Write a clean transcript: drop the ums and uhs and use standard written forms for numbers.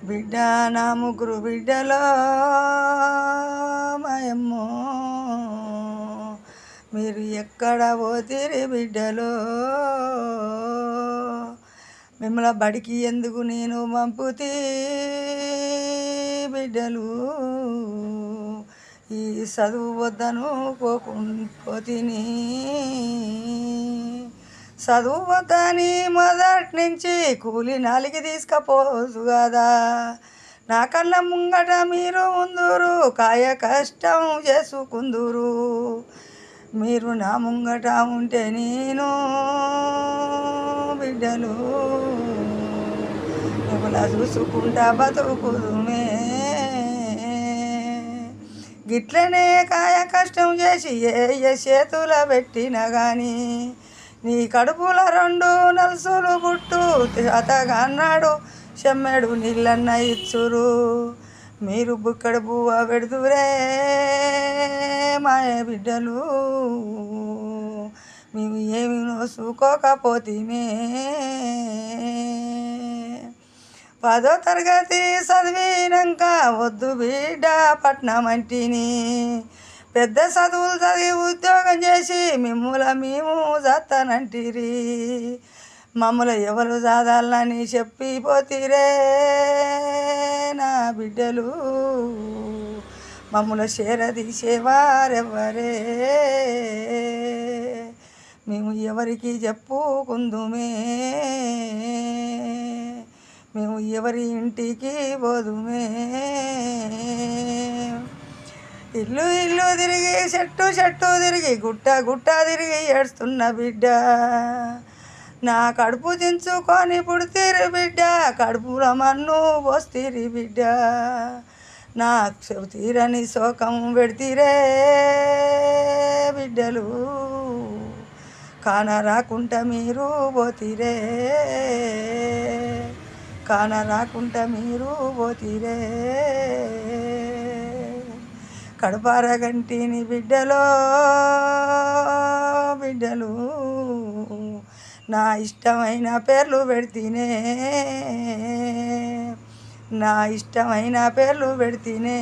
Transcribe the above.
బిడ్డ నా ముగ్గురు బిడ్డలో మాయమ్మో మీరు ఎక్కడ పోతిరి బిడ్డలో మిమ్మల్ని బడికి ఎందుకు నేను పంపుతీ బిడ్డలు ఈ చదువు వద్దను పోతిని చదువు వద్దని మొదటి నుంచి కూలి నాలికి తీసుకపోదు కదా నా కళ్ళ ముంగట మీరు ఉందురు కాయ కష్టం చేసుకుందురు మీరు నా ముంగట ఉంటే నేను బిడ్డలు మిమ్మల్ని చూసుకుంటా బతుకుదుమే గిట్లనే కాయ కష్టం చేసి ఏ చేతుల పెట్టినా కానీ నీ కడుపుల 2 నలుసులు పుట్టు అతగా అన్నాడు చెమ్మెడు నీళ్ళన్న ఇచ్చురు మీరు బుక్కడు పువ్వ పెడుతురే మాయ బిడ్డలు మేము ఏమి నోసుకోకపోతేమే 10వ తరగతి చదివినాక వద్దు బిడ్డ పట్నం అంటిని పెద్ద చదువులు చదివి ఉద్యోగం చేసి మేము చస్తానంటిరి మమ్మల్ని ఎవరు చదవాలని చెప్పిపోతిరే నా బిడ్డలు మమ్మల్ని చేరదీసేవారెవ్వరే మేము ఎవరికి చెప్పుకుందుమే మేము ఎవరి ఇంటికి పోదుమే ఇల్లు తిరిగి చెట్టు తిరిగి గుట్ట తిరిగి ఏడుస్తున్న బిడ్డ నా కడుపు దించుకొని పుడితీరి బిడ్డ కడుపులో మన్ను పోస్తీరి బిడ్డ నా తీరని శోకం పెడితీరే బిడ్డలు కాన రాకుంటా మీరు పోతీరే కాన రాకుంటా మీరు పోతీరే కడుపారగంటిని బిడ్డలు నా ఇష్టమైన పేర్లు పెడితేనే నా ఇష్టమైన పేర్లు పెడితేనే